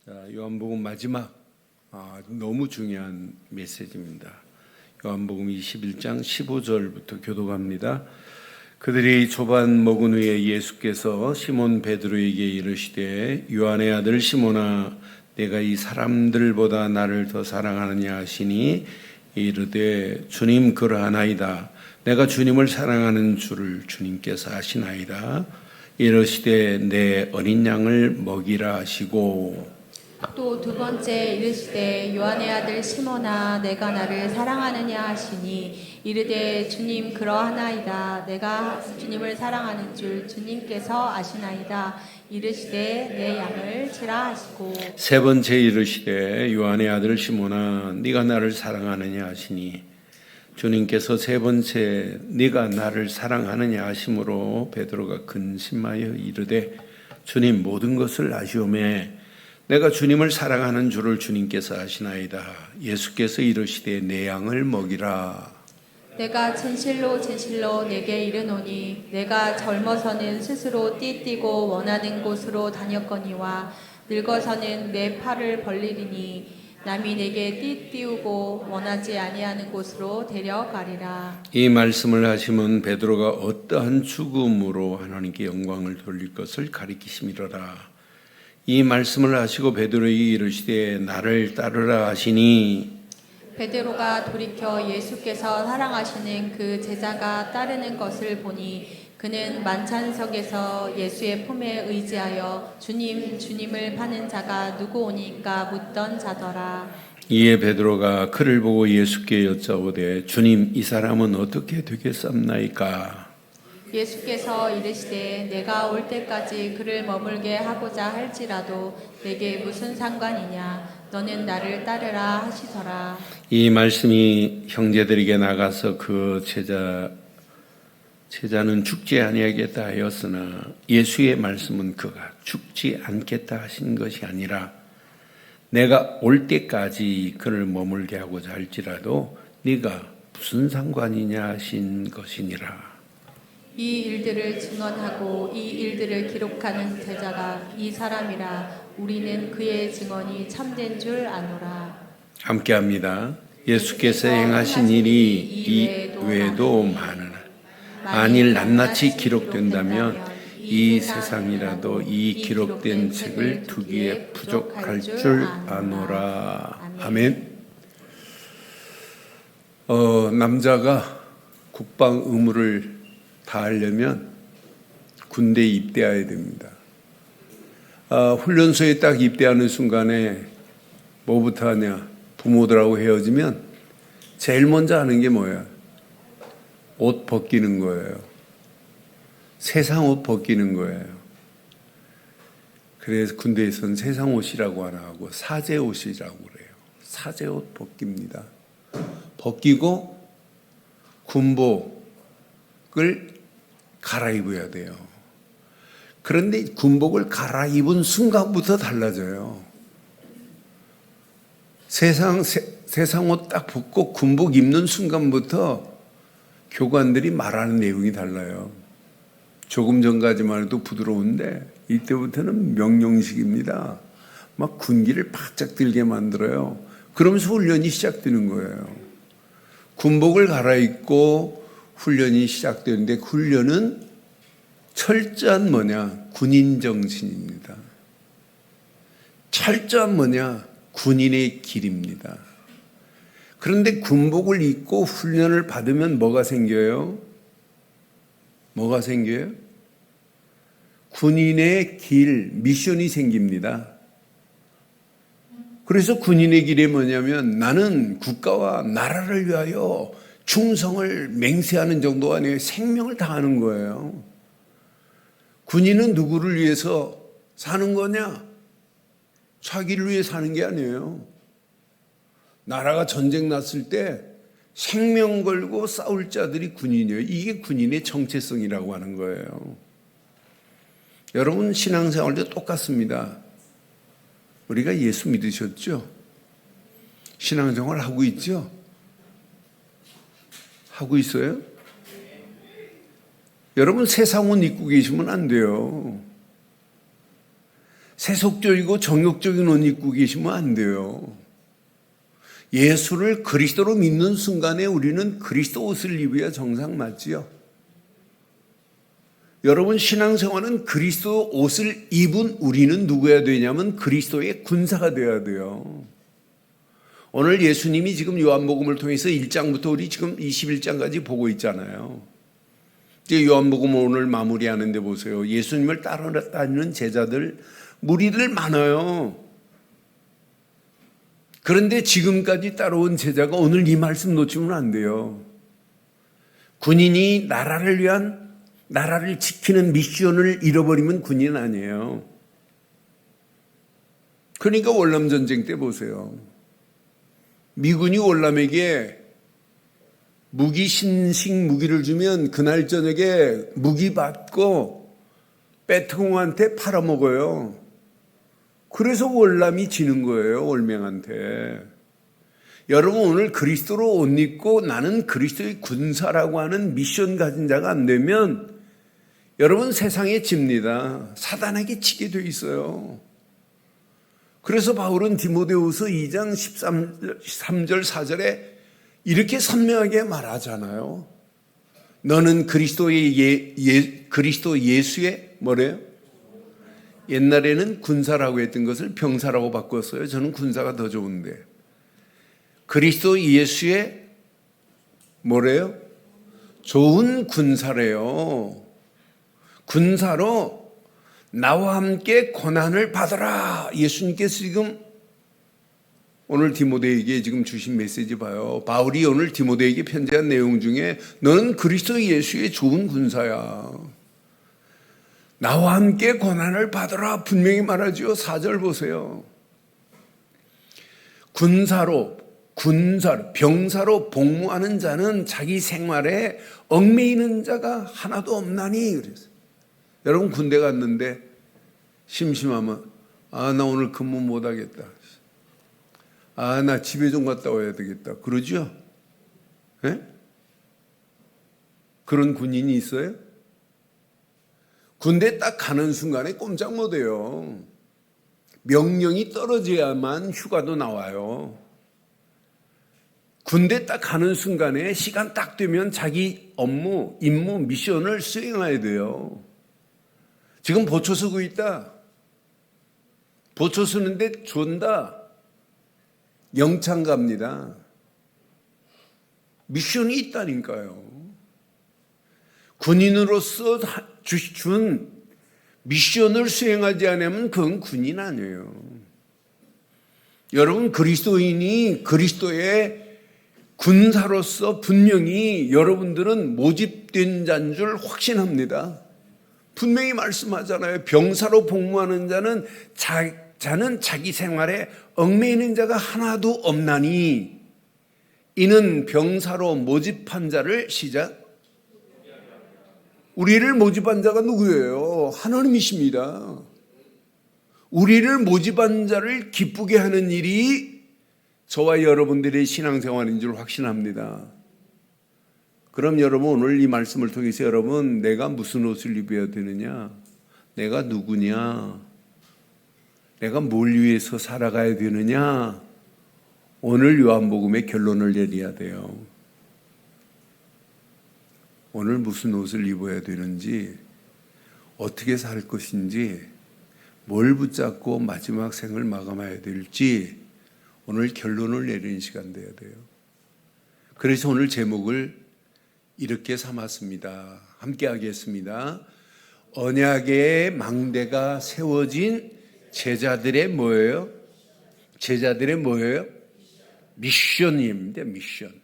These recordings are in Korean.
자, 요한복음 마지막 너무 중요한 메시지입니다. 요한복음 21장 15절부터 교독합니다. 그들이 조반 먹은 후에 예수께서 시몬 베드로에게 이르시되 요한의 아들 시몬아 내가 이 사람들보다 나를 더 사랑하느냐 하시니 이르되 주님 그러하나이다. 내가 주님을 사랑하는 줄을 주님께서 아시나이다. 이르시되 내 어린 양을 먹이라 하시고 또 두 번째 이르시되 요한의 아들 시몬아 내가 나를 사랑하느냐 하시니 이르되 주님 그러하나이다. 내가 주님을 사랑하는 줄 주님께서 아시나이다. 이르시되 내 양을 치라 하시고 세 번째 이르시되 요한의 아들 시몬아 네가 나를 사랑하느냐 하시니 주님께서 세 번째 네가 나를 사랑하느냐 하심으로 베드로가 근심하여 이르되 주님 모든 것을 아시오매 내가 주님을 사랑하는 줄을 주님께서 아시나이다. 예수께서 이르시되 내 양을 먹이라. 내가 진실로 진실로 내게 이르노니 내가 젊어서는 스스로 띠뛰고 원하는 곳으로 다녔거니와 늙어서는 내 팔을 벌리리니 남이 내게 띠띠우고 원하지 아니하는 곳으로 데려가리라. 이 말씀을 하시면 베드로가 어떠한 죽음으로 하나님께 영광을 돌릴 것을 가리키심이로라. 이 말씀을 하시고 베드로에게 이르시되 나를 따르라 하시니 베드로가 돌이켜 예수께서 사랑하시는 그 제자가 따르는 것을 보니 그는 만찬석에서 예수의 품에 의지하여 주님 주님을 파는 자가 누구오니까 묻던 자더라. 이에 베드로가 그를 보고 예수께 여짜오되 주님 이 사람은 어떻게 되겠사옵나이까. 예수께서 이르시되 내가 올 때까지 그를 머물게 하고자 할지라도 내게 무슨 상관이냐 너는 나를 따르라 하시더라. 이 말씀이 형제들에게 나가서 그 제자는 죽지 아니하겠다 하였으나 예수의 말씀은 그가 죽지 않겠다 하신 것이 아니라 내가 올 때까지 그를 머물게 하고자 할지라도 네가 무슨 상관이냐 하신 것이니라. 이 일들을 증언하고 이 일들을 기록하는 제자가 이 사람이라. 우리는 그의 증언이 참된 줄 아노라. 함께합니다. 예수께서 행하신 일이 이 외에도 많으나 만일 낱낱이 기록된다면 이 세상이라도 이 기록된 책을 두기에 부족할 줄 아노라. 아멘. 남자가 국방 의무를 다하려면 군대에 입대해야 됩니다. 훈련소에 딱 입대하는 순간에 뭐부터 하냐? 부모들하고 헤어지면 제일 먼저 하는 게 뭐야? 옷 벗기는 거예요. 세상 옷 벗기는 거예요. 그래서 군대에서는 세상 옷이라고 하나 하고 사제 옷이라고 그래요. 사제 옷 벗깁니다. 벗기고 군복을 갈아입어야 돼요. 그런데 군복을 갈아입은 순간부터 달라져요. 세상 옷 딱 벗고 군복 입는 순간부터 교관들이 말하는 내용이 달라요. 조금 전까지만 해도 부드러운데 이때부터는 명령식입니다. 막 군기를 바짝 들게 만들어요. 그러면서 훈련이 시작되는 거예요. 군복을 갈아입고 훈련이 시작되는데 훈련은 철저한 뭐냐? 군인 정신입니다. 철저한 뭐냐? 군인의 길입니다. 그런데 군복을 입고 훈련을 받으면 뭐가 생겨요? 뭐가 생겨요? 군인의 길, 미션이 생깁니다. 그래서 군인의 길이 뭐냐면 나는 국가와 나라를 위하여 충성을 맹세하는 정도가 아니에요. 생명을 다하는 거예요. 군인은 누구를 위해서 사는 거냐? 자기를 위해 사는 게 아니에요. 나라가 전쟁 났을 때 생명 걸고 싸울 자들이 군인이에요. 이게 군인의 정체성이라고 하는 거예요. 여러분 신앙생활도 똑같습니다. 우리가 예수 믿으셨죠? 신앙생활 하고 있죠? 하고 있어요? 여러분 세상 옷 입고 계시면 안 돼요. 세속적이고 정욕적인 옷 입고 계시면 안 돼요. 예수를 그리스도로 믿는 순간에 우리는 그리스도 옷을 입어야 정상 맞지요. 여러분, 신앙생활은 그리스도 옷을 입은 우리는 누구야 되냐면 그리스도의 군사가 되어야 돼요. 오늘 예수님이 지금 요한복음을 통해서 1장부터 우리 지금 21장까지 보고 있잖아요. 이제 요한복음 오늘 마무리하는데 보세요. 예수님을 따라다니는 제자들, 무리들 많아요. 그런데 지금까지 따라온 제자가 오늘 이 말씀 놓치면 안 돼요. 군인이 나라를 지키는 미션을 잃어버리면 군인 아니에요. 그러니까 월남전쟁 때 보세요. 미군이 월남에게 신식 무기를 주면 그날 저녁에 무기 받고 베트공한테 팔아먹어요. 그래서 월남이 지는 거예요, 월맹한테. 여러분, 오늘 그리스도로 옷 입고 나는 그리스도의 군사라고 하는 미션 가진 자가 안 되면 여러분 세상에 집니다. 사단에게 지게 돼 있어요. 그래서 바울은 디모데후서 2장 13절 4절에 이렇게 선명하게 말하잖아요. 너는 그리스도 예수의 뭐래요? 옛날에는 군사라고 했던 것을 병사라고 바꿨어요. 저는 군사가 더 좋은데. 그리스도 예수의 뭐래요? 좋은 군사래요. 군사로 나와 함께 고난을 받으라. 예수님께서 지금 오늘 디모데에게 지금 주신 메시지 봐요. 바울이 오늘 디모데에게 편지한 내용 중에 너는 그리스도 예수의 좋은 군사야. 나와 함께 고난을 받으라 분명히 말하죠. 4절 보세요. 병사로 복무하는 자는 자기 생활에 얽매이는 자가 하나도 없나니 그랬어요. 여러분 군대 갔는데 심심하면 나 오늘 근무 못 하겠다. 나 집에 좀 갔다 와야 되겠다. 그러죠? 네? 그런 군인이 있어요? 군대 딱 가는 순간에 꼼짝 못해요. 명령이 떨어져야만 휴가도 나와요. 군대 딱 가는 순간에 시간 딱 되면 자기 업무, 임무, 미션을 수행해야 돼요. 지금 보초 서고 있다. 보초 서는데 존다. 영창 갑니다. 미션이 있다니까요. 군인으로서 준 미션을 수행하지 않으면 그건 군인 아니에요. 여러분, 그리스도인이 그리스도의 군사로서 분명히 여러분들은 모집된 자인 줄 확신합니다. 분명히 말씀하잖아요. 병사로 복무하는 자는 자기 생활에 얽매이는 자가 하나도 없나니 이는 병사로 모집한 자를 시작. 우리를 모집한 자가 누구예요? 하나님이십니다. 우리를 모집한 자를 기쁘게 하는 일이 저와 여러분들의 신앙생활인 줄 확신합니다. 그럼 여러분 오늘 이 말씀을 통해서 여러분 내가 무슨 옷을 입어야 되느냐? 내가 누구냐? 내가 뭘 위해서 살아가야 되느냐? 오늘 요한복음의 결론을 내려야 돼요. 오늘 무슨 옷을 입어야 되는지, 어떻게 살 것인지, 뭘 붙잡고 마지막 생을 마감해야 될지 오늘 결론을 내리는 시간 돼야 돼요. 그래서 오늘 제목을 이렇게 삼았습니다. 함께 하겠습니다. 언약의 망대가 세워진 제자들의 뭐예요? 제자들의 뭐예요? 미션입니다. 미션.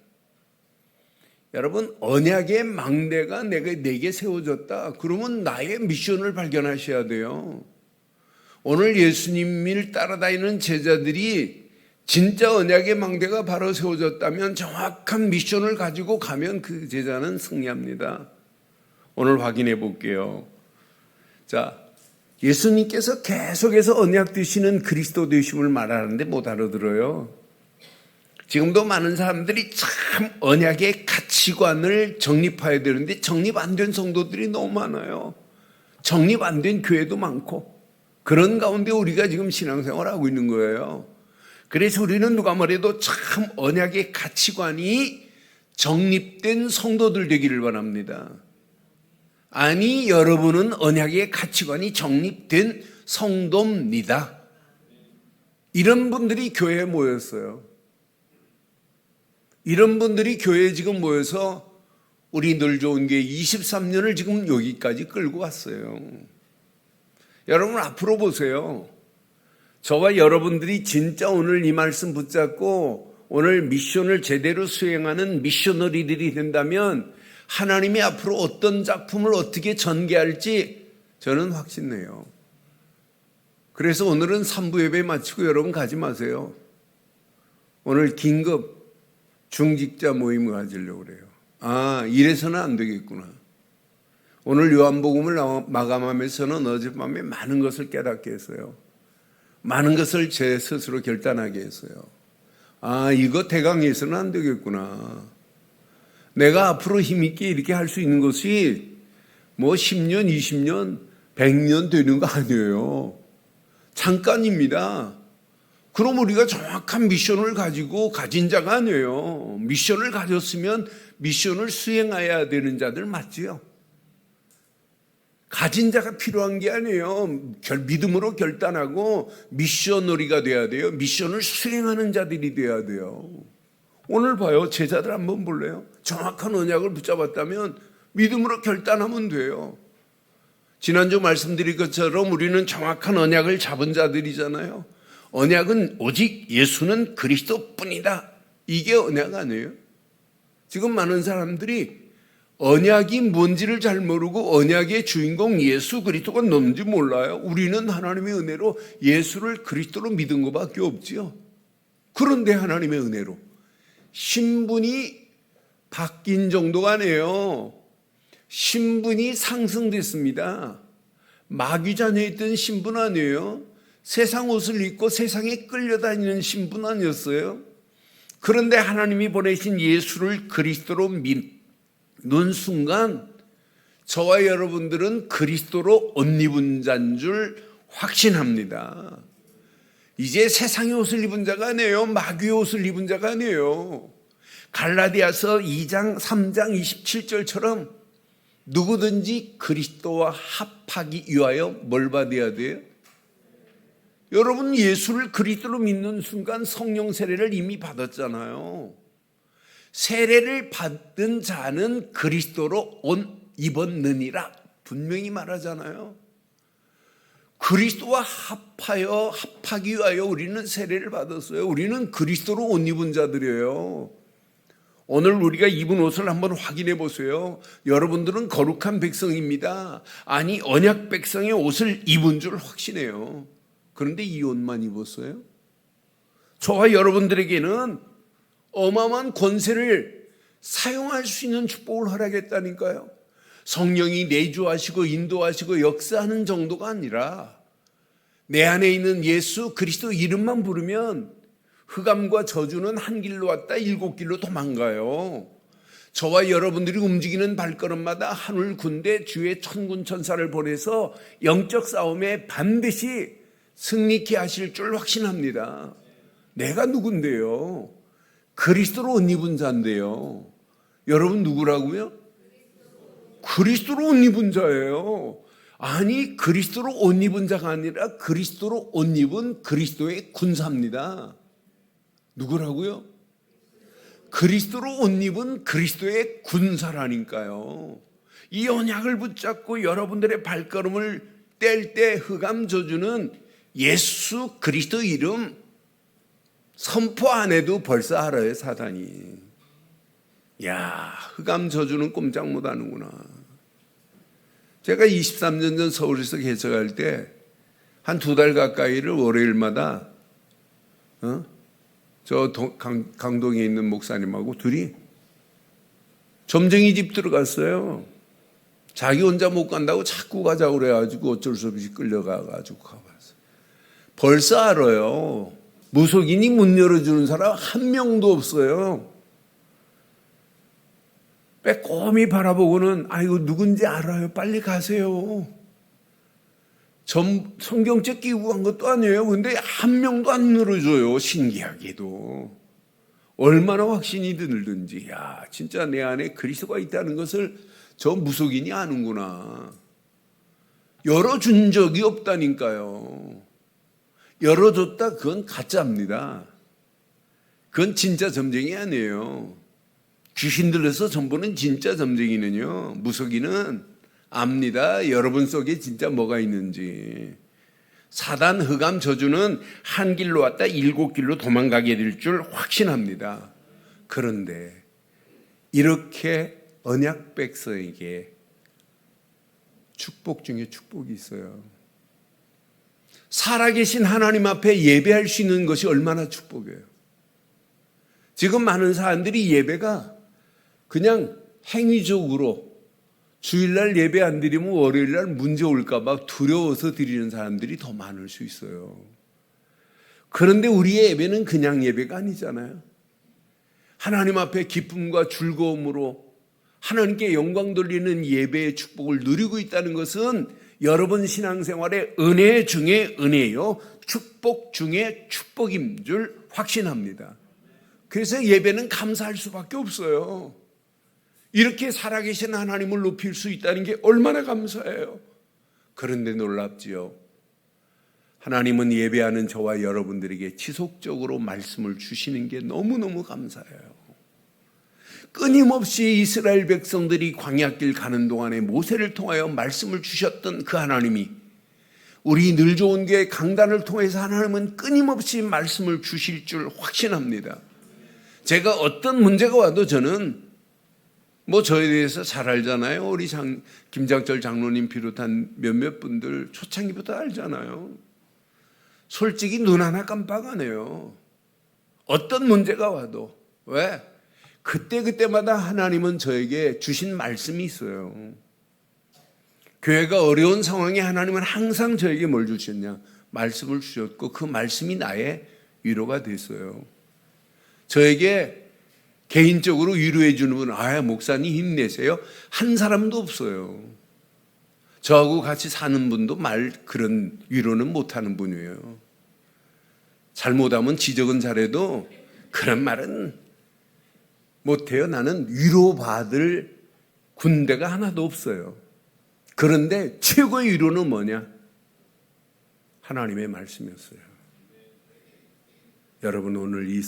여러분, 언약의 망대가 내게 세워졌다. 그러면 나의 미션을 발견하셔야 돼요. 오늘 예수님을 따라다니는 제자들이 진짜 언약의 망대가 바로 세워졌다면 정확한 미션을 가지고 가면 그 제자는 승리합니다. 오늘 확인해 볼게요. 자, 예수님께서 계속해서 언약 되시는 그리스도 되심을 말하는데 못 알아들어요. 지금도 많은 사람들이 참 언약의 가치관을 정립해야 되는데 정립 안 된 성도들이 너무 많아요. 정립 안 된 교회도 많고. 그런 가운데 우리가 지금 신앙생활을 하고 있는 거예요. 그래서 우리는 누가 뭐래도 참 언약의 가치관이 정립된 성도들 되기를 바랍니다. 아니, 여러분은 언약의 가치관이 정립된 성도입니다. 이런 분들이 교회에 모였어요. 이런 분들이 교회에 지금 모여서 우리 늘 좋은 게 23년을 지금 여기까지 끌고 왔어요. 여러분 앞으로 보세요. 저와 여러분들이 진짜 오늘 이 말씀 붙잡고 오늘 미션을 제대로 수행하는 미셔너리들이 된다면 하나님이 앞으로 어떤 작품을 어떻게 전개할지 저는 확신해요. 그래서 오늘은 3부 예배 마치고 여러분 가지 마세요. 오늘 긴급 중직자 모임을 가지려고 그래요. 아, 이래서는 안 되겠구나. 오늘 요한복음을 마감하면서는 어젯밤에 많은 것을 깨닫게 했어요. 많은 것을 제 스스로 결단하게 했어요. 아, 이거 대강에서는 안 되겠구나. 내가 앞으로 힘있게 이렇게 할 수 있는 것이 뭐 10년, 20년, 100년 되는 거 아니에요. 잠깐입니다. 그럼 우리가 정확한 미션을 가지고 가진 자가 아니에요. 미션을 가졌으면 미션을 수행해야 되는 자들 맞지요? 가진 자가 필요한 게 아니에요. 믿음으로 결단하고 미셔너리가 돼야 돼요. 미션을 수행하는 자들이 돼야 돼요. 오늘 봐요. 제자들 한번 볼래요? 정확한 언약을 붙잡았다면 믿음으로 결단하면 돼요. 지난주 말씀드린 것처럼 우리는 정확한 언약을 잡은 자들이잖아요. 언약은 오직 예수는 그리스도뿐이다. 이게 언약 아니에요? 지금 많은 사람들이 언약이 뭔지를 잘 모르고 언약의 주인공 예수 그리스도가 뭔지 몰라요. 우리는 하나님의 은혜로 예수를 그리스도로 믿은 것밖에 없지요. 그런데 하나님의 은혜로 신분이 바뀐 정도가 아니에요. 신분이 상승됐습니다. 마귀 자녀였던 신분 아니에요. 세상 옷을 입고 세상에 끌려다니는 신분 아니었어요. 그런데 하나님이 보내신 예수를 그리스도로 믿는 순간 저와 여러분들은 그리스도로 옷 입은 자인 줄 확신합니다. 이제 세상의 옷을 입은 자가 아니에요. 마귀의 옷을 입은 자가 아니에요. 갈라디아서 2장 3장 27절처럼 누구든지 그리스도와 합하기 위하여 뭘 받아야 돼요? 여러분 예수를 그리스도로 믿는 순간 성령 세례를 이미 받았잖아요. 세례를 받은 자는 그리스도로 옷 입었느니라 분명히 말하잖아요. 그리스도와 합하기 위하여 우리는 세례를 받았어요. 우리는 그리스도로 옷 입은 자들이에요. 오늘 우리가 입은 옷을 한번 확인해 보세요. 여러분들은 거룩한 백성입니다. 아니 언약 백성의 옷을 입은 줄 확신해요. 그런데 이 옷만 입었어요? 저와 여러분들에게는 어마어마한 권세를 사용할 수 있는 축복을 허락했다니까요. 성령이 내주하시고 인도하시고 역사하는 정도가 아니라 내 안에 있는 예수 그리스도 이름만 부르면 흑암과 저주는 한 길로 왔다 7길로 도망가요. 저와 여러분들이 움직이는 발걸음마다 하늘 군대 주의 천군 천사를 보내서 영적 싸움에 반드시 승리케 하실 줄 확신합니다. 내가 누군데요? 그리스도로 옷 입은 자인데요. 여러분 누구라고요? 그리스도로 옷 입은 자예요. 아니 그리스도로 옷 입은 자가 아니라 그리스도로 옷 입은 그리스도의 군사입니다. 누구라고요? 그리스도로 옷 입은 그리스도의 군사라니까요. 이 언약을 붙잡고 여러분들의 발걸음을 뗄 때 흑암 저주는 예수 그리스도 이름 선포 안 해도 벌써 알아요, 사단이. 야, 흑암 저주는 꼼짝 못 하는구나. 제가 23년 전 서울에서 개척할 때 한 2달 가까이를 월요일마다 저 강동에 있는 목사님하고 둘이 점쟁이 집 들어갔어요. 자기 혼자 못 간다고 자꾸 가자고 그래가지고 어쩔 수 없이 끌려가가지고 가봤어요. 벌써 알아요. 무속인이 문 열어주는 사람 한 명도 없어요. 빼꼼히 바라보고는 아이고 누군지 알아요. 빨리 가세요. 성경책 끼고 간 것도 아니에요. 근데 한 명도 안 늘어줘요. 신기하게도. 얼마나 확신이 들든지, 야, 진짜 내 안에 그리스도가 있다는 것을 저 무속인이 아는구나. 열어준 적이 없다니까요. 열어줬다, 그건 가짜입니다. 그건 진짜 점쟁이 아니에요. 귀신 들려서 전부는 진짜 점쟁이는요, 무속인은 압니다. 여러분 속에 진짜 뭐가 있는지. 사단 흑암 저주는 한 길로 왔다 7길로 도망가게 될 줄 확신합니다. 그런데 이렇게 언약 백성에게 축복 중에 축복이 있어요. 살아계신 하나님 앞에 예배할 수 있는 것이 얼마나 축복이에요. 지금 많은 사람들이 예배가 그냥 행위적으로 주일날 예배 안 드리면 월요일날 문제 올까 봐 두려워서 드리는 사람들이 더 많을 수 있어요. 그런데 우리의 예배는 그냥 예배가 아니잖아요. 하나님 앞에 기쁨과 즐거움으로 하나님께 영광 돌리는 예배의 축복을 누리고 있다는 것은 여러분 신앙생활의 은혜 중에 은혜요, 축복 중에 축복인 줄 확신합니다. 그래서 예배는 감사할 수밖에 없어요. 이렇게 살아계신 하나님을 높일 수 있다는 게 얼마나 감사해요. 그런데 놀랍지요. 하나님은 예배하는 저와 여러분들에게 지속적으로 말씀을 주시는 게 너무너무 감사해요. 끊임없이 이스라엘 백성들이 광야길 가는 동안에 모세를 통하여 말씀을 주셨던 그 하나님이 우리 늘 좋은 교회 강단을 통해서 하나님은 끊임없이 말씀을 주실 줄 확신합니다. 제가 어떤 문제가 와도 저는 저에 대해서 잘 알잖아요. 우리 김장철 장로님 비롯한 몇몇 분들 초창기부터 알잖아요. 솔직히 눈 하나 깜빡 안 해요. 어떤 문제가 와도. 왜? 그때마다 하나님은 저에게 주신 말씀이 있어요. 교회가 어려운 상황에 하나님은 항상 저에게 뭘 주셨냐? 말씀을 주셨고 그 말씀이 나의 위로가 됐어요. 저에게 개인적으로 위로해 주는 분은 목사님 힘내세요. 한 사람도 없어요. 저하고 같이 사는 분도 그런 위로는 못하는 분이에요. 잘못하면 지적은 잘해도 그런 말은 못해요. 나는 위로받을 군대가 하나도 없어요. 그런데 최고의 위로는 뭐냐? 하나님의 말씀이었어요. 여러분 오늘 이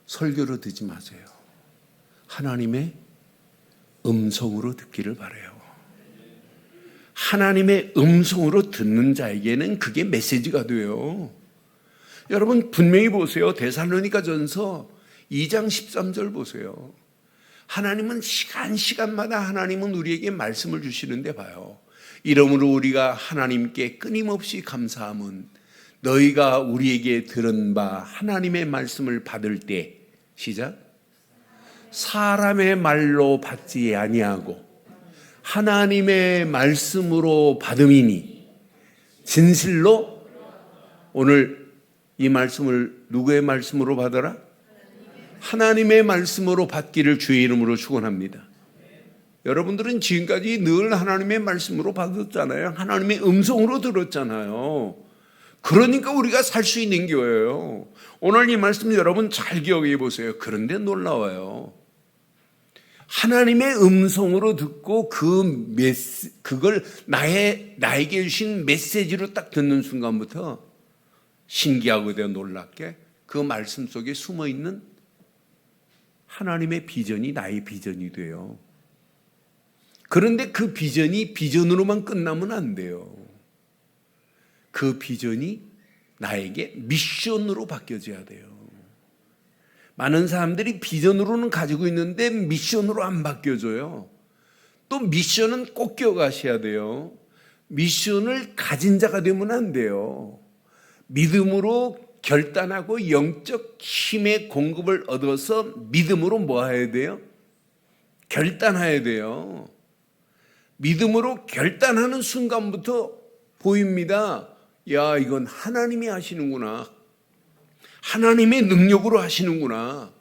설교로 듣지 마세요. 하나님의 음성으로 듣기를 바라요. 하나님의 음성으로 듣는 자에게는 그게 메시지가 돼요. 여러분 분명히 보세요. 데살로니가전서 2장 13절 보세요. 하나님은 시간마다 하나님은 우리에게 말씀을 주시는데 봐요. 이러므로 우리가 하나님께 끊임없이 감사함은 너희가 우리에게 들은 바 하나님의 말씀을 받을 때 시작. 사람의 말로 받지 아니하고 하나님의 말씀으로 받음이니 진실로. 오늘 이 말씀을 누구의 말씀으로 받아라? 하나님의 말씀으로 받기를 주의 이름으로 축원합니다. 여러분들은 지금까지 늘 하나님의 말씀으로 받았잖아요. 하나님의 음성으로 들었잖아요. 그러니까 우리가 살 수 있는 거예요. 오늘 이 말씀 여러분 잘 기억해 보세요. 그런데 놀라워요. 하나님의 음성으로 듣고 그걸 나에게 주신 메시지로 딱 듣는 순간부터 신기하고 놀랍게 그 말씀 속에 숨어있는 하나님의 비전이 나의 비전이 돼요. 그런데 그 비전이 비전으로만 끝나면 안 돼요. 그 비전이 나에게 미션으로 바뀌어져야 돼요. 많은 사람들이 비전으로는 가지고 있는데 미션으로 안 바뀌어져요. 또 미션은 꼭 기억하셔야 돼요. 미션을 가진 자가 되면 안 돼요. 믿음으로 결단하고 영적 힘의 공급을 얻어서 믿음으로 뭐 해야 돼요? 결단해야 돼요. 믿음으로 결단하는 순간부터 보입니다. 야, 이건 하나님이 하시는구나. 하나님의 능력으로 하시는구나.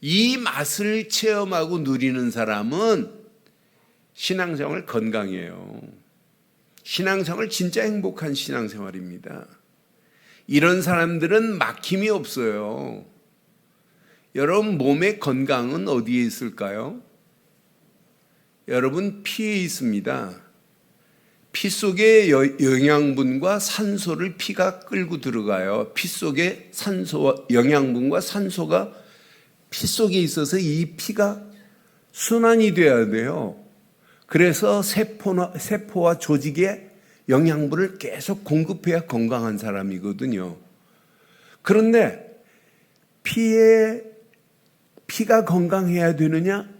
이 맛을 체험하고 누리는 사람은 신앙생활 건강해요. 신앙생활 진짜 행복한 신앙생활입니다. 이런 사람들은 막힘이 없어요. 여러분 몸의 건강은 어디에 있을까요? 여러분 피에 있습니다. 피 속에 영양분과 산소를 피가 끌고 들어가요. 피 속에 산소와 영양분과 산소가 피 속에 있어서 이 피가 순환이 돼야 돼요. 그래서 세포와 조직에 영양분을 계속 공급해야 건강한 사람이거든요. 그런데 피가 건강해야 되느냐?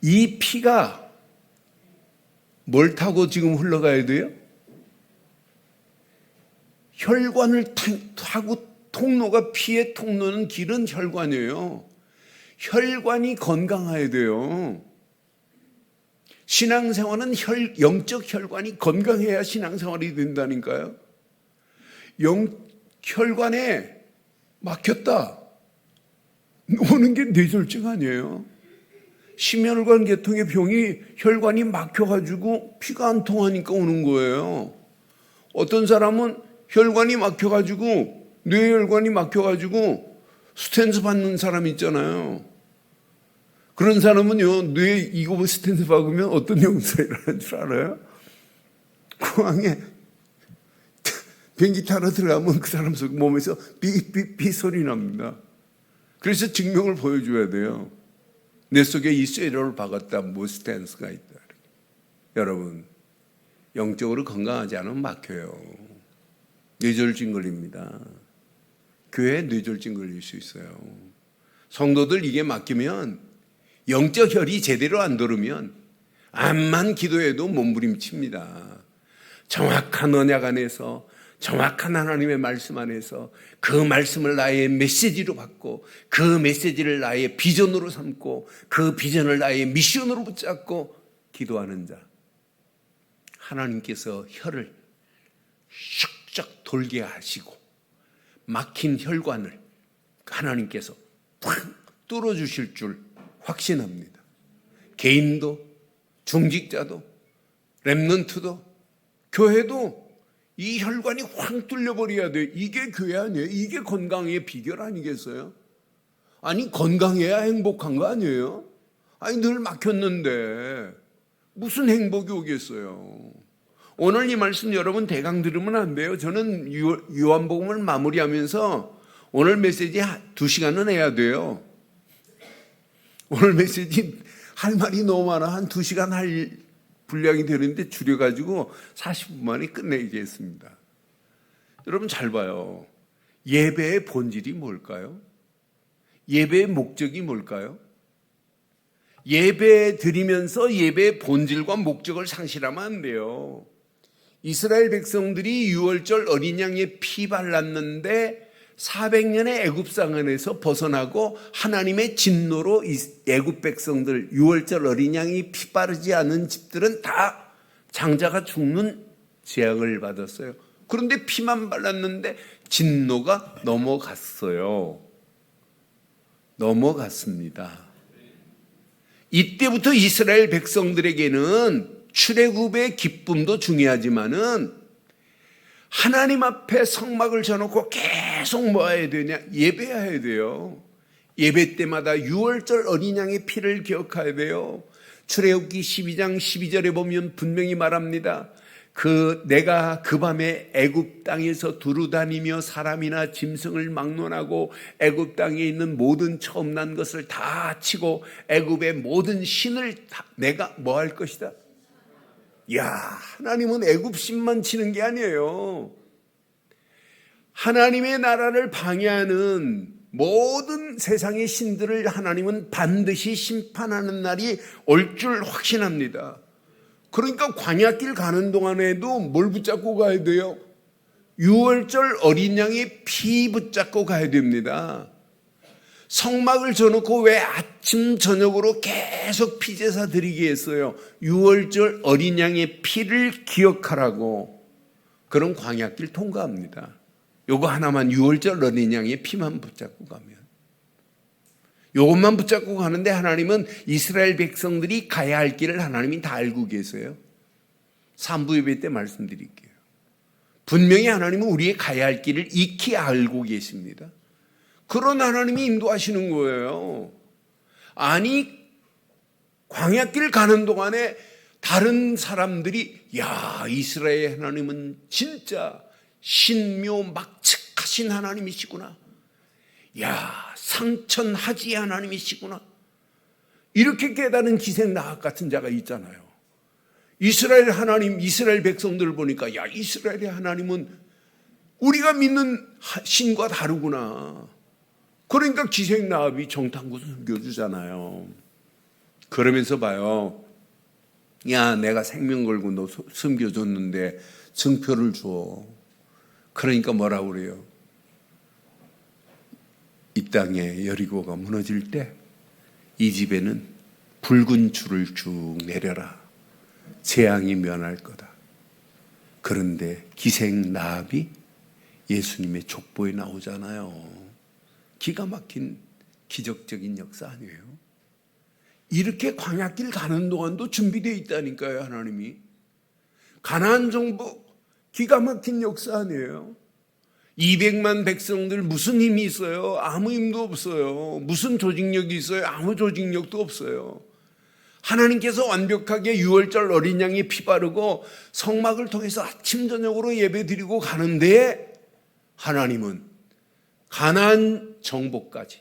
이 피가 뭘 타고 지금 흘러가야 돼요? 혈관을 타고 통로가 피의 통로는 길은 혈관이에요. 혈관이 건강해야 돼요. 신앙생활은 영적 혈관이 건강해야 신앙생활이 된다니까요. 혈관에 막혔다. 오는 게 뇌졸중 아니에요. 심혈관 계통의 병이 혈관이 막혀가지고 피가 안 통하니까 오는 거예요. 어떤 사람은 혈관이 막혀가지고 뇌혈관이 막혀가지고 스탠스 받는 사람 있잖아요. 그런 사람은요, 뇌 이거 스탠스 박으면 어떤 용사가 일어나는 줄 알아요? 공항에 비행기 타러 들어가면 그 사람 속 몸에서 삐삐삐 소리 납니다. 그래서 증명을 보여줘야 돼요. 내 속에 이 쇠로를 박았다, 뭐 스탠스가 있다. 여러분, 영적으로 건강하지 않으면 막혀요. 뇌졸중 걸립니다. 교회에 뇌졸중 걸릴 수 있어요. 성도들 이게 막히면 영적 혈이 제대로 안 돌으면 암만 기도해도 몸부림칩니다. 정확한 언약 안에서 정확한 하나님의 말씀 안에서 그 말씀을 나의 메시지로 받고 그 메시지를 나의 비전으로 삼고 그 비전을 나의 미션으로 붙잡고 기도하는 자, 하나님께서 혈을 슉슉 돌게 하시고 막힌 혈관을 하나님께서 팍 뚫어주실 줄 확신합니다. 개인도 중직자도 렘넌트도 교회도 이 혈관이 확 뚫려버려야 돼요. 이게 교회 아니에요. 이게 건강의 비결 아니겠어요? 아니 건강해야 행복한 거 아니에요? 아니 늘 막혔는데 무슨 행복이 오겠어요? 오늘 이 말씀 여러분 대강 들으면 안 돼요. 저는 요한복음을 마무리하면서 오늘 메시지 2시간은 해야 돼요. 오늘 메시지 할 말이 너무 많아. 한 2시간 할 분량이 되는데 줄여가지고 40분 만에 끝내겠습니다. 여러분 잘 봐요. 예배의 본질이 뭘까요? 예배의 목적이 뭘까요? 예배 드리면서 예배의 본질과 목적을 상실하면 안 돼요. 이스라엘 백성들이 유월절 어린 양의 피 발랐는데 400년의 애굽 상한에서 벗어나고 하나님의 진노로 애굽 백성들 유월절 어린 양이 피 바르지 않은 집들은 다 장자가 죽는 재앙을 받았어요. 그런데 피만 발랐는데 진노가 넘어갔어요. 넘어갔습니다. 이때부터 이스라엘 백성들에게는 출애굽의 기쁨도 중요하지만은 하나님 앞에 성막을 져놓고 계속 뭐 해야 되냐? 예배해야 돼요. 예배 때마다 유월절 어린 양의 피를 기억해야 돼요. 출애굽기 12장 12절에 보면 분명히 말합니다. 내가 그 밤에 애굽 땅에서 두루다니며 사람이나 짐승을 막론하고 애굽 땅에 있는 모든 처음 난 것을 다 치고 애굽의 모든 신을 내가 뭐 할 것이다? 야, 하나님은 애굽 신만 치는 게 아니에요. 하나님의 나라를 방해하는 모든 세상의 신들을 하나님은 반드시 심판하는 날이 올 줄 확신합니다. 그러니까 광야길 가는 동안에도 뭘 붙잡고 가야 돼요? 유월절 어린 양의 피 붙잡고 가야 됩니다. 성막을 져놓고 왜 아침 저녁으로 계속 피제사 드리게 했어요? 유월절 어린 양의 피를 기억하라고. 그런 광야길 통과합니다. 요거 하나만 유월절 어린 양의 피만 붙잡고 가면, 요것만 붙잡고 가는데 하나님은 이스라엘 백성들이 가야 할 길을 하나님이 다 알고 계세요. 3부 예배 때 말씀드릴게요. 분명히 하나님은 우리의 가야 할 길을 익히 알고 계십니다. 그런 하나님이 인도하시는 거예요. 아니, 광야길 가는 동안에 다른 사람들이 야, 이스라엘 하나님은 진짜 신묘막측하신 하나님이시구나. 야, 상천하지 하나님이시구나. 이렇게 깨달은 기생나학 같은 자가 있잖아요. 이스라엘 하나님, 이스라엘 백성들을 보니까 야, 이스라엘의 하나님은 우리가 믿는 신과 다르구나. 그러니까 기생나합이 정탐구 섬겨주잖아요. 그러면서 봐요. 야, 내가 생명 걸고 너 섬겨줬는데 증표를 줘. 그러니까 뭐라고 그래요? 이 땅에 여리고가 무너질 때 이 집에는 붉은 줄을 쭉 내려라. 재앙이 면할 거다. 그런데 기생나합이 예수님의 족보에 나오잖아요. 기가 막힌 기적적인 역사 아니에요? 이렇게 광야길 가는 동안도 준비되어 있다니까요, 하나님이. 가나안 정복, 기가 막힌 역사 아니에요? 200만 백성들 무슨 힘이 있어요? 아무 힘도 없어요. 무슨 조직력이 있어요? 아무 조직력도 없어요. 하나님께서 완벽하게 유월절 어린 양이 피 바르고 성막을 통해서 아침 저녁으로 예배 드리고 가는데 하나님은 가나안 정복까지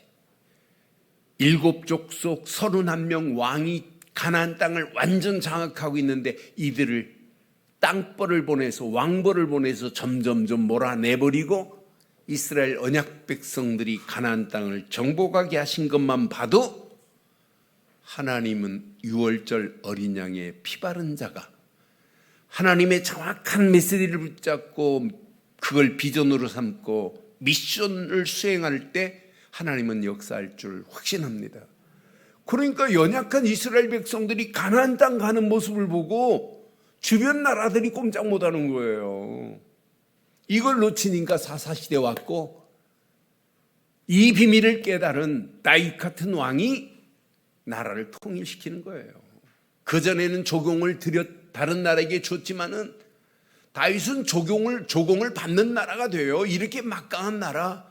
7족속 31명 왕이 가나안 땅을 완전 장악하고 있는데 이들을 땅벌을 보내서 왕벌을 보내서 점점점 몰아내버리고 이스라엘 언약 백성들이 가나안 땅을 정복하게 하신 것만 봐도 하나님은 유월절 어린 양의 피 바른 자가 하나님의 정확한 메시지를 붙잡고 그걸 비전으로 삼고 미션을 수행할 때 하나님은 역사할 줄 확신합니다. 그러니까 연약한 이스라엘 백성들이 가나안 땅 가는 모습을 보고 주변 나라들이 꼼짝 못하는 거예요. 이걸 놓치니까 사사시대 왔고 이 비밀을 깨달은 다윗 같은 왕이 나라를 통일시키는 거예요. 그전에는 조공을 다른 나라에게 줬지만은 다윗은 조공을 받는 나라가 돼요. 이렇게 막강한 나라,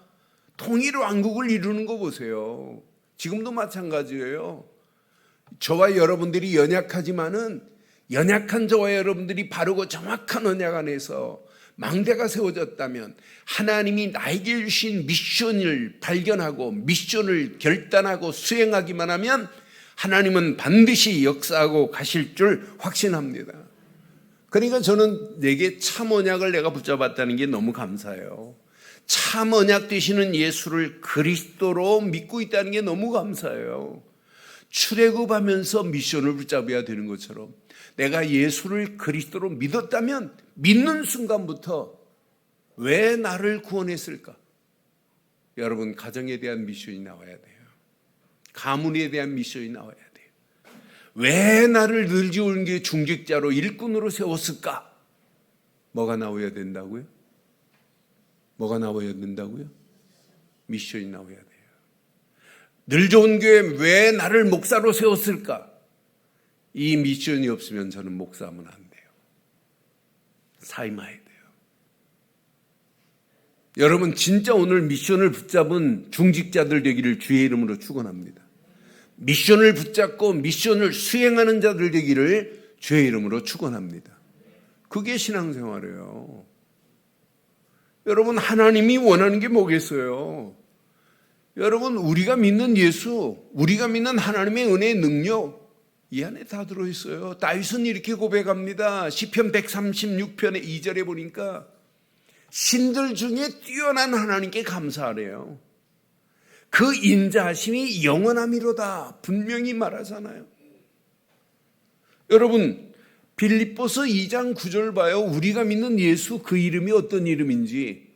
통일 왕국을 이루는 거 보세요. 지금도 마찬가지예요. 저와 여러분들이 연약하지만은 연약한 저와 여러분들이 바르고 정확한 언약 안에서 망대가 세워졌다면 하나님이 나에게 주신 미션을 발견하고 미션을 결단하고 수행하기만 하면 하나님은 반드시 역사하고 가실 줄 확신합니다. 그러니까 저는 내게 참 언약을 내가 붙잡았다는 게 너무 감사해요. 참 언약 되시는 예수를 그리스도로 믿고 있다는 게 너무 감사해요. 출애굽하면서 미션을 붙잡아야 되는 것처럼 내가 예수를 그리스도로 믿었다면 믿는 순간부터 왜 나를 구원했을까? 여러분, 가정에 대한 미션이 나와야 돼요. 가문에 대한 미션이 나와야 돼요. 왜 나를 늘 지우는 게 중직자로 일꾼으로 세웠을까? 뭐가 나와야 된다고요? 뭐가 나와야 된다고요? 미션이 나와야 돼요. 늘 좋은 교회 왜 나를 목사로 세웠을까? 이 미션이 없으면 저는 목사하면 안 돼요. 사임해야 돼요. 여러분, 진짜 오늘 미션을 붙잡은 중직자들 되기를 주의 이름으로 축원합니다. 미션을 붙잡고 미션을 수행하는 자들 되기를 주의 이름으로 축원합니다. 그게 신앙생활이에요. 여러분, 하나님이 원하는 게 뭐겠어요? 여러분, 우리가 믿는 예수, 우리가 믿는 하나님의 은혜의 능력, 이 안에 다 들어있어요. 다윗은 이렇게 고백합니다. 시편 136편의 2절에 보니까 신들 중에 뛰어난 하나님께 감사하래요. 그 인자하심이 영원함이로다 분명히 말하잖아요. 여러분, 빌립보서 2장 9절 봐요. 우리가 믿는 예수, 그 이름이 어떤 이름인지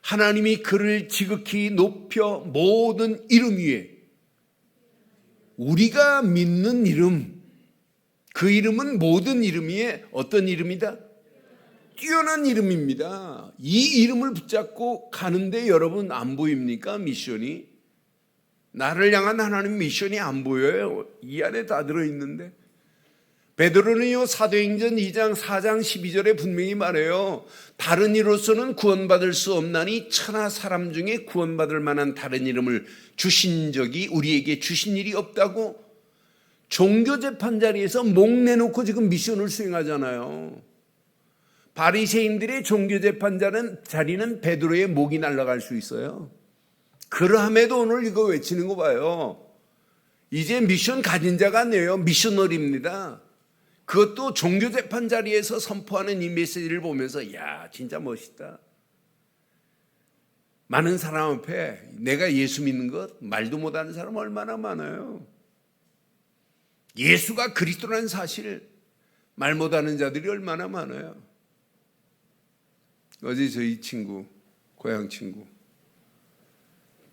하나님이 그를 지극히 높여 모든 이름 위에, 우리가 믿는 이름, 그 이름은 모든 이름 위에 어떤 이름이다? 뛰어난 이름입니다. 이 이름을 붙잡고 가는데 여러분 안 보입니까? 미션이. 나를 향한 하나님 미션이 안 보여요. 이 안에 다 들어있는데 베드로는요, 사도행전 2장 4장 12절에 분명히 말해요. 다른 이로서는 구원받을 수 없나니 천하 사람 중에 구원받을 만한 다른 이름을 주신 적이 우리에게 주신 일이 없다고. 종교재판 자리에서 목 내놓고 지금 미션을 수행하잖아요. 바리새인들의 종교재판 자리는 베드로의 목이 날아갈 수 있어요. 그러함에도 오늘 이거 외치는 거 봐요. 이제 미션 가진 자가 아니에요. 미셔널입니다. 그것도 종교재판 자리에서 선포하는 이 메시지를 보면서 야, 진짜 멋있다. 많은 사람 앞에 내가 예수 믿는 것 말도 못하는 사람 얼마나 많아요. 예수가 그리스도라는 사실 말 못하는 자들이 얼마나 많아요. 어제 저희 친구, 고향 친구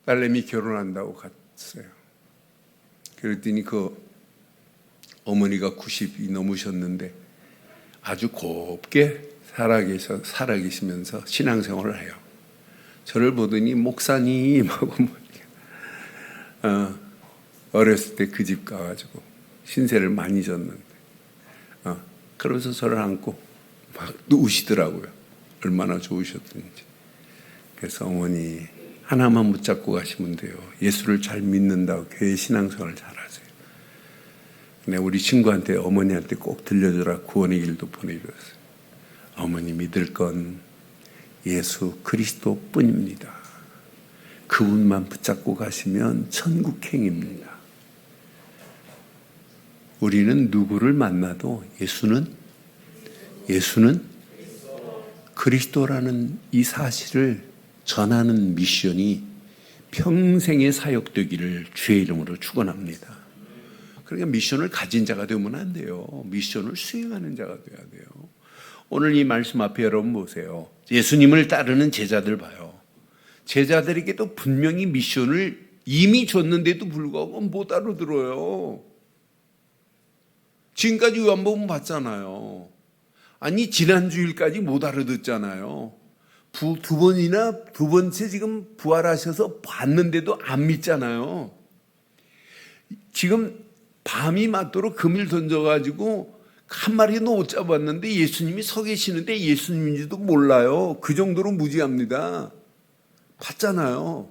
딸내미 결혼한다고 갔어요. 그랬더니 그 어머니가 90이 넘으셨는데 아주 곱게 살아계시면서 신앙생활을 해요. 저를 보더니 목사님하고 어렸을 때 그 집 가가지고 신세를 많이 졌는데 그러면서 저를 안고 막 우시더라고요. 얼마나 좋으셨던지. 그래서 어머니 하나만 붙잡고 가시면 돼요. 예수를 잘 믿는다고 교회 신앙생활을 잘하세요. 근데 우리 친구한테 어머니한테 꼭 들려줘라 구원의 길도 보내줬어요. 어머니 믿을 건 예수 그리스도뿐입니다. 그분만 붙잡고 가시면 천국행입니다. 우리는 누구를 만나도 예수는 그리스도라는 이 사실을 전하는 미션이 평생의 사역되기를 주의 이름으로 축원합니다. 그러니까 미션을 가진 자가 되면 안 돼요. 미션을 수행하는 자가 돼야 돼요. 오늘 이 말씀 앞에 여러분 보세요. 예수님을 따르는 제자들 봐요. 제자들에게도 분명히 미션을 이미 줬는데도 불구하고 못 알아들어요. 지금까지 요한복음 봤잖아요. 아니 지난주일까지 못 알아듣잖아요. 두 번째 지금 부활하셔서 봤는데도 안 믿잖아요. 지금 밤이 맞도록 금을 던져가지고 한 마리도 못 잡았는데 예수님이 서 계시는데 예수님인지도 몰라요. 그 정도로 무지합니다. 봤잖아요.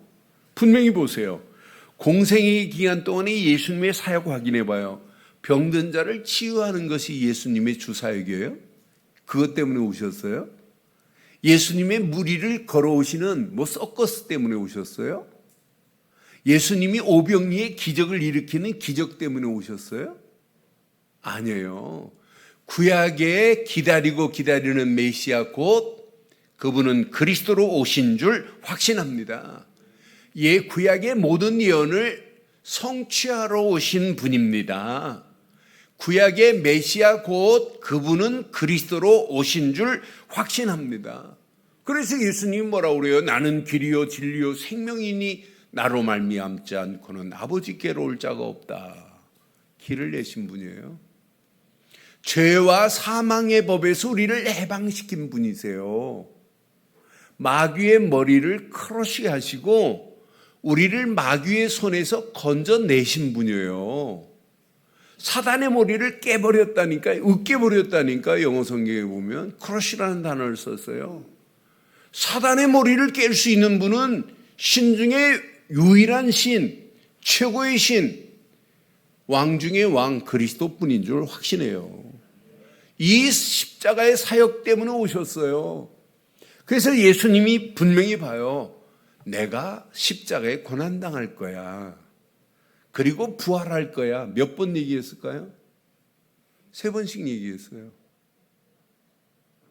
분명히 보세요. 공생의 기간 동안에 예수님의 사역 확인해 봐요. 병든 자를 치유하는 것이 예수님의 주 사역이에요? 그것 때문에 오셨어요? 예수님의 무리를 걸어오시는 서커스 때문에 오셨어요? 예수님이 오병이의 기적을 일으키는 기적 때문에 오셨어요? 아니에요. 구약에 기다리는 메시아 곧 그분은 그리스도로 오신 줄 확신합니다. 구약의 모든 예언을 성취하러 오신 분입니다. 구약의 메시아 곧 그분은 그리스도로 오신 줄 확신합니다. 그래서 예수님이 뭐라고 그래요? 나는 길이요 진리요 생명이니 나로 말미암지 않고는 아버지께로 올 자가 없다. 길을 내신 분이에요. 죄와 사망의 법에서 우리를 해방시킨 분이세요. 마귀의 머리를 크러쉬하시고 우리를 마귀의 손에서 건져내신 분이에요. 사단의 머리를 깨버렸다니까, 으깨버렸다니까. 영어 성경에 보면 크러쉬라는 단어를 썼어요. 사단의 머리를 깰 수 있는 분은 신 중에 유일한 신, 최고의 신, 왕 중의 왕 그리스도뿐인 줄 확신해요. 이 십자가의 사역 때문에 오셨어요. 그래서 예수님이 분명히 봐요. 내가 십자가에 고난당할 거야. 그리고 부활할 거야. 몇 번 얘기했을까요? 3번씩 얘기했어요.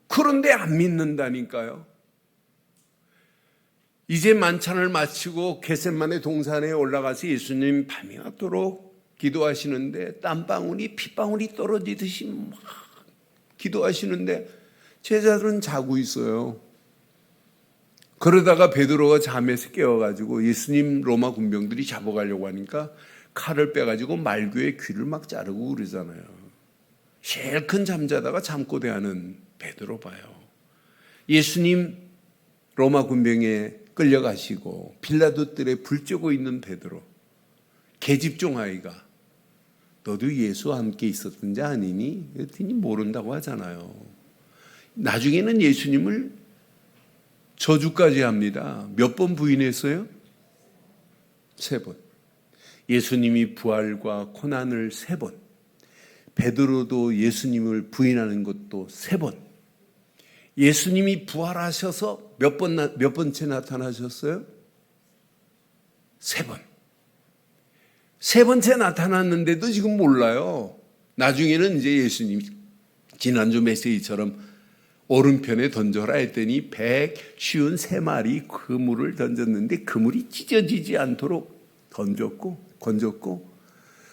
그런데 안 믿는다니까요. 이제 만찬을 마치고 겟세마네 동산에 올라가서 예수님 밤이 왔도록 기도하시는데 땀방울이 핏방울이 떨어지듯이 막 기도하시는데 제자들은 자고 있어요. 그러다가 베드로가 잠에서 깨워가지고 예수님 로마 군병들이 잡아가려고 하니까 칼을 빼가지고 말교의 귀를 막 자르고 그러잖아요. 제일 큰 잠자다가 잠꼬대하는 베드로 봐요. 예수님 로마 군병에 끌려가시고 빌라도 뜰에 불 쬐고 있는 베드로, 계집종 아이가 너도 예수와 함께 있었던 자 아니니? 그랬더니 모른다고 하잖아요. 나중에는 예수님을 저주까지 합니다. 몇 번 부인했어요? 3번. 예수님이 부활과 고난을 3번. 베드로도 예수님을 부인하는 것도 3번. 예수님이 부활하셔서 몇 번째 나타나셨어요? 3번. 3번째 나타났는데도 지금 몰라요. 나중에는 이제 예수님이 지난주 메시지처럼 오른편에 던져라 했더니 153마리 그물을 던졌는데 그물이 찢어지지 않도록 건졌고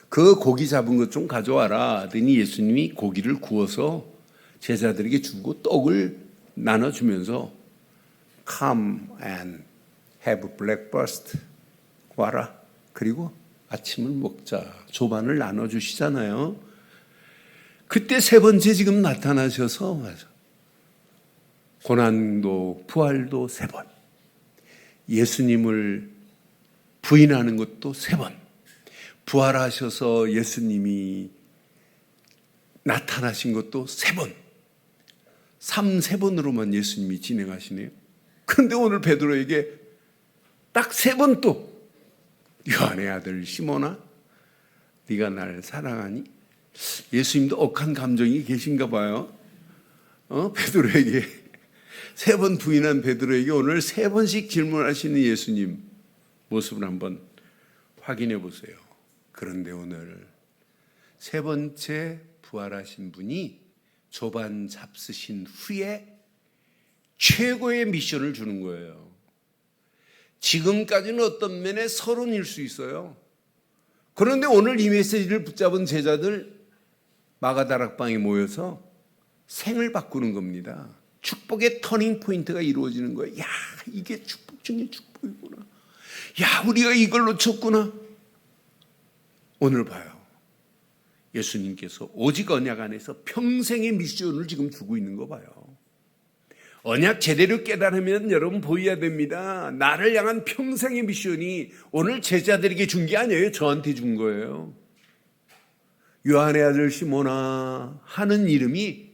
그 고기 잡은 것 좀 가져와라 하더니 예수님이 고기를 구워서 제자들에게 주고 떡을 나눠주면서 Come and have breakfast. 와라. 그리고 아침을 먹자. 조반을 나눠주시잖아요. 그때 3번째 지금 나타나셔서 고난도 부활도 3번. 예수님을 부인하는 것도 3번. 부활하셔서 예수님이 나타나신 것도 3번. 3번으로만 예수님이 진행하시네요. 그런데 오늘 베드로에게 딱 3번 또 요한의 아들 시몬아 네가 날 사랑하니? 예수님도 억한 감정이 계신가 봐요. 베드로에게 3번 부인한 베드로에게 오늘 3번씩 질문하시는 예수님 모습을 한번 확인해 보세요. 그런데 오늘 3번째 부활하신 분이 조반 잡수신 후에 최고의 미션을 주는 거예요. 지금까지는 어떤 면에 서론일 수 있어요. 그런데 오늘 이 메시지를 붙잡은 제자들 마가다락방에 모여서 생을 바꾸는 겁니다. 축복의 터닝 포인트가 이루어지는 거예요. 야, 이게 축복 중에 축복이구나. 야, 우리가 이걸 놓쳤구나. 오늘 봐요. 예수님께서 오직 언약 안에서 평생의 미션을 지금 주고 있는 거 봐요. 언약 제대로 깨달으면 여러분 보여야 됩니다. 나를 향한 평생의 미션이 오늘 제자들에게 준 게 아니에요. 저한테 준 거예요. 요한의 아들 시몬아 하는 이름이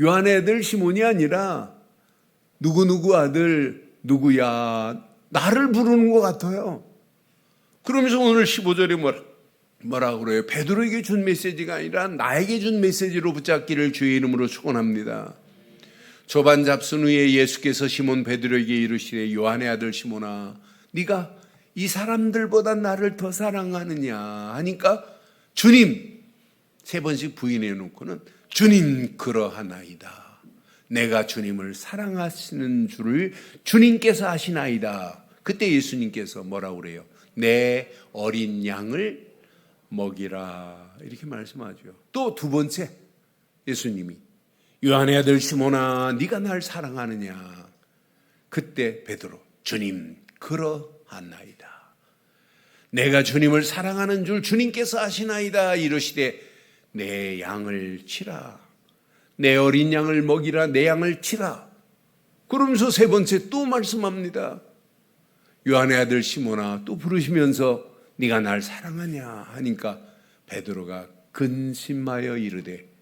요한의 아들 시몬이 아니라 누구누구 아들 누구야 나를 부르는 것 같아요. 그러면서 오늘 15절에 뭐라고 그래요? 베드로에게 준 메시지가 아니라 나에게 준 메시지로 붙잡기를 주의 이름으로 축원합니다. 조반 잡순 후에 예수께서 시몬 베드로에게 이르시되 요한의 아들 시몬아 네가 이 사람들보다 나를 더 사랑하느냐 하니까 주님 3번씩 부인해 놓고는 주님 그러하나이다. 내가 주님을 사랑하시는 줄을 주님께서 아시나이다. 그때 예수님께서 뭐라고 그래요? 내 어린 양을 먹이라 이렇게 말씀하죠. 또 2번째 예수님이 요한의 아들 시몬아 네가 날 사랑하느냐. 그때 베드로 주님 그러하나이다. 내가 주님을 사랑하는 줄 주님께서 아시나이다. 이르시되 내 양을 치라. 내 어린 양을 먹이라. 내 양을 치라. 그러면서 3번째 또 말씀합니다. 요한의 아들 시몬아 또 부르시면서 네가 날 사랑하냐 하니까 베드로가 근심하여 이르되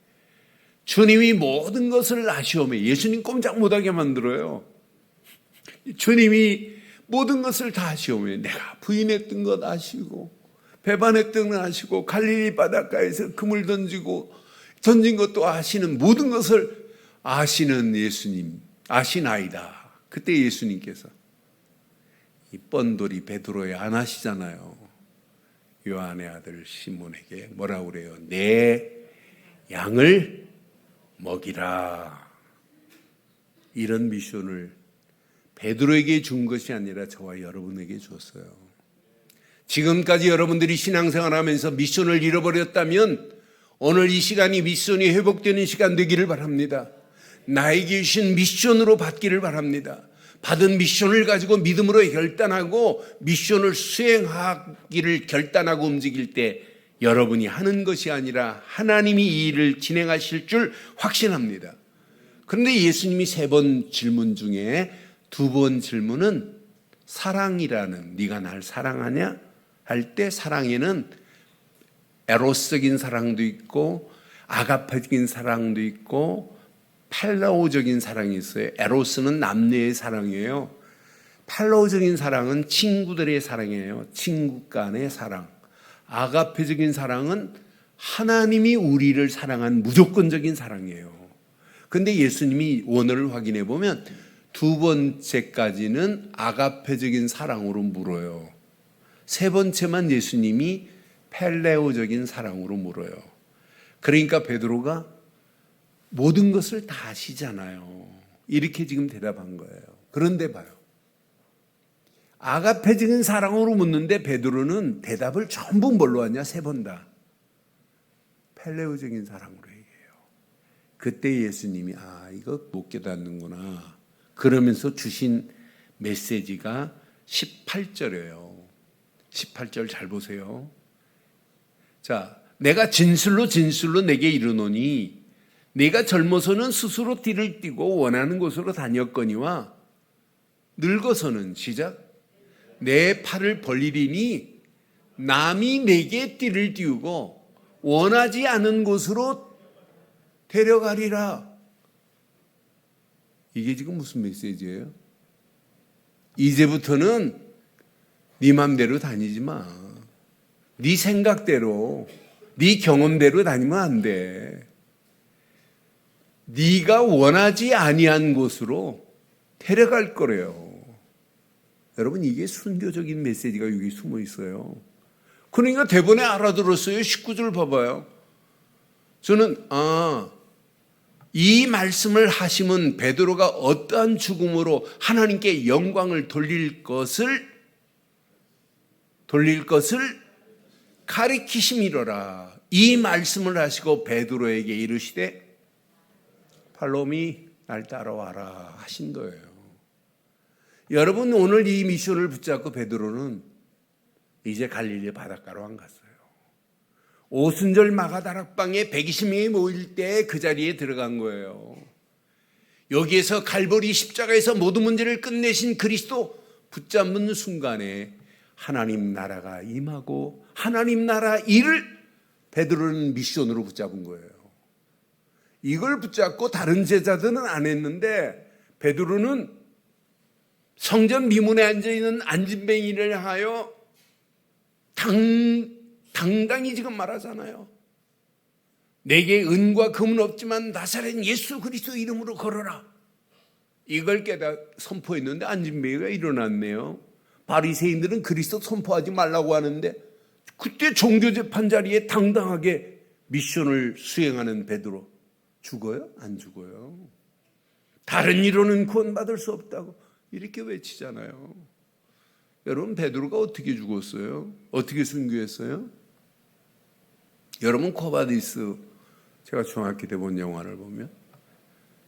주님이 모든 것을 아시오매. 예수님 꼼짝 못하게 만들어요. 주님이 모든 것을 다 아시오매. 내가 부인했던 것 아시고 배반했던 것 아시고 갈릴리 바닷가에서 그물 던진 것도 아시는 모든 것을 아시는 예수님 아시나이다. 그때 예수님께서 이 뻔돌이 베드로에 안 하시잖아요. 요한의 아들 시몬에게 뭐라고 그래요? 내 양을 먹이라. 이런 미션을 베드로에게 준 것이 아니라 저와 여러분에게 줬어요. 지금까지 여러분들이 신앙생활하면서 미션을 잃어버렸다면 오늘 이 시간이 미션이 회복되는 시간 되기를 바랍니다. 나에게 주신 미션으로 받기를 바랍니다. 받은 미션을 가지고 믿음으로 결단하고 미션을 수행하기를 결단하고 움직일 때 여러분이 하는 것이 아니라 하나님이 이 일을 진행하실 줄 확신합니다. 그런데 예수님이 3번 질문 중에 2번 질문은 사랑이라는 네가 날 사랑하냐 할 때 사랑에는 에로스적인 사랑도 있고 아가페적인 사랑도 있고 팔로우적인 사랑이 있어요. 에로스는 남녀의 사랑이에요. 팔로우적인 사랑은 친구들의 사랑이에요. 친구 간의 사랑. 아가페적인 사랑은 하나님이 우리를 사랑한 무조건적인 사랑이에요. 근데 예수님이 원어를 확인해 보면 두 번째까지는 아가페적인 사랑으로 물어요. 세 번째만 예수님이 펠레오적인 사랑으로 물어요. 그러니까 베드로가 모든 것을 다 아시잖아요. 이렇게 지금 대답한 거예요. 그런데 봐요. 아가페적인 사랑으로 묻는데 베드로는 대답을 전부 뭘로 하냐? 세 번 다. 펠레오적인 사랑으로 얘기해요. 그때 예수님이 이거 못 깨닫는구나. 그러면서 주신 메시지가 18절이에요. 18절 잘 보세요. 자, 내가 진실로 내게 이르노니 네가 젊어서는 스스로 띠를 띠고 원하는 곳으로 다녔거니와 늙어서는 시작 내 팔을 벌리리니 남이 내게 띠를 띠우고 원하지 않은 곳으로 데려가리라. 이게 지금 무슨 메시지예요? 이제부터는 네 맘대로 다니지 마. 네 생각대로, 네 경험대로 다니면 안 돼. 네가 원하지 아니한 곳으로 데려갈 거래요. 여러분, 이게 순교적인 메시지가 여기 숨어 있어요. 그러니까 대번에 알아들었어요. 19절 봐봐요. 저는 이 말씀을 하시면 베드로가 어떠한 죽음으로 하나님께 영광을 돌릴 것을 가리키심이로라. 이 말씀을 하시고 베드로에게 이르시되 팔로미 날 따라와라 하신 거예요. 여러분, 오늘 이 미션을 붙잡고 베드로는 이제 갈릴리 바닷가로 안 갔어요. 오순절 마가다락방에 120명이 모일 때 그 자리에 들어간 거예요. 여기에서 갈보리 십자가에서 모든 문제를 끝내신 그리스도 붙잡는 순간에 하나님 나라가 임하고 하나님 나라 일을 베드로는 미션으로 붙잡은 거예요. 이걸 붙잡고 다른 제자들은 안 했는데 베드로는 성전 미문에 앉아있는 안진뱅이를 하여 당당히 지금 말하잖아요. 내게 은과 금은 없지만 나사렛 예수 그리스도 이름으로 걸어라. 이걸 선포했는데 안진뱅이가 일어났네요. 바리새인들은 그리스도 선포하지 말라고 하는데 그때 종교재판 자리에 당당하게 미션을 수행하는 베드로 죽어요? 안 죽어요. 다른 이로는 구원받을 수 없다고 이렇게 외치잖아요. 여러분, 베드로가 어떻게 죽었어요? 어떻게 순교했어요? 여러분, 코바디스 제가 중학교 때 본 영화를 보면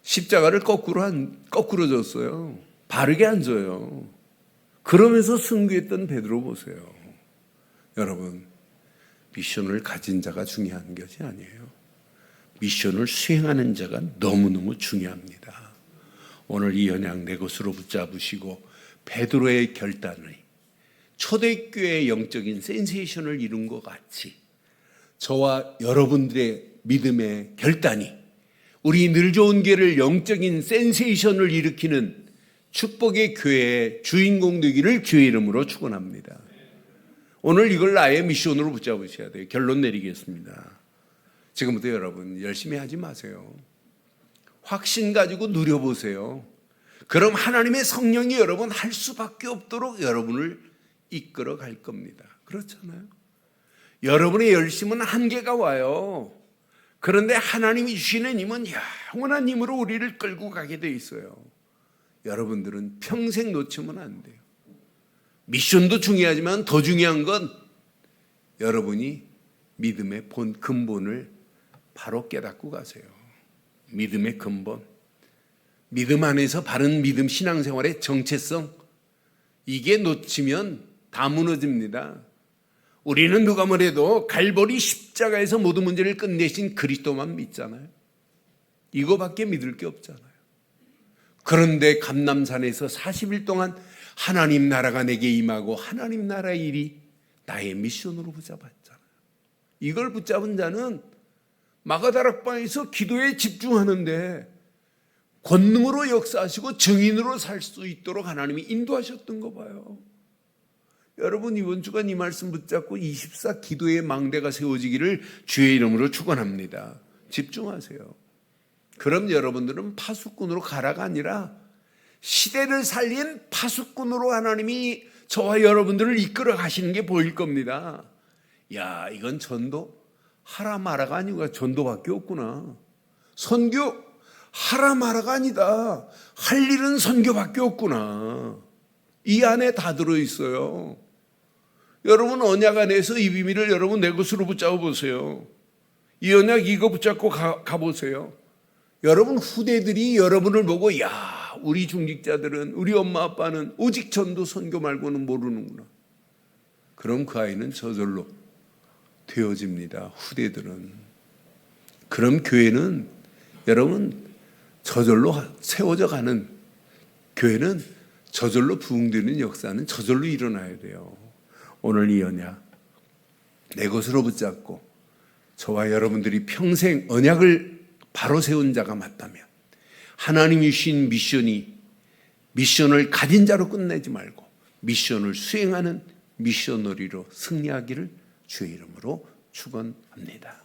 십자가를 거꾸로 졌어요. 바르게 안 져요. 그러면서 순교했던 베드로 보세요. 여러분, 미션을 가진 자가 중요한 것이 아니에요. 미션을 수행하는 자가 너무너무 중요합니다. 오늘 이 언약 내 것으로 붙잡으시고 베드로의 결단을 초대교회의 영적인 센세이션을 이룬 것 같이 저와 여러분들의 믿음의 결단이 우리 늘 좋은 교회를 영적인 센세이션을 일으키는 축복의 교회의 주인공 되기를 주의 이름으로 축원합니다. 오늘 이걸 나의 미션으로 붙잡으셔야 돼요. 결론 내리겠습니다. 지금부터 여러분 열심히 하지 마세요. 확신 가지고 누려보세요. 그럼 하나님의 성령이 여러분 할 수밖에 없도록 여러분을 이끌어 갈 겁니다. 그렇잖아요. 여러분의 열심은 한계가 와요. 그런데 하나님이 주시는 힘은 영원한 힘으로 우리를 끌고 가게 돼 있어요. 여러분들은 평생 놓치면 안 돼요. 미션도 중요하지만 더 중요한 건 여러분이 믿음의 근본을 바로 깨닫고 가세요. 믿음의 근본. 믿음 안에서 바른 믿음 신앙생활의 정체성. 이게 놓치면 다 무너집니다. 우리는 누가 뭐래도 갈보리 십자가에서 모든 문제를 끝내신 그리스도만 믿잖아요. 이거밖에 믿을 게 없잖아요. 그런데 감람산에서 40일 동안 하나님 나라가 내게 임하고 하나님 나라의 일이 나의 미션으로 붙잡았잖아요. 이걸 붙잡은 자는 마가다락방에서 기도에 집중하는데 권능으로 역사하시고 증인으로 살 수 있도록 하나님이 인도하셨던 거 봐요. 여러분 이번 주간 이 말씀 붙잡고 24 기도의 망대가 세워지기를 주의 이름으로 축원합니다. 집중하세요. 그럼 여러분들은 파수꾼으로 가라가 아니라 시대를 살린 파수꾼으로 하나님이 저와 여러분들을 이끌어 가시는 게 보일 겁니다. 야, 이건 전도 하라 마라가 아니고 전도밖에 없구나. 선교 하라 마라가 아니다. 할 일은 선교밖에 없구나. 이 안에 다 들어있어요. 여러분 언약 안에서 이 비밀을 여러분 내 것으로 붙잡아 보세요. 이 언약 이거 붙잡고 가보세요. 여러분 후대들이 여러분을 보고 야, 우리 중직자들은 우리 엄마 아빠는 오직 전도 선교 말고는 모르는구나. 그럼 그 아이는 저절로 되어집니다. 후대들은. 그럼 교회는 여러분 저절로 세워져 가는, 교회는 저절로 부흥되는 역사는 저절로 일어나야 돼요. 오늘 이 언약 내 것으로 붙잡고 저와 여러분들이 평생 언약을 바로 세운 자가 맞다면 하나님이 주신 미션을 가진 자로 끝내지 말고 미션을 수행하는 미셔너리로 승리하기를 주의 이름으로 축원합니다.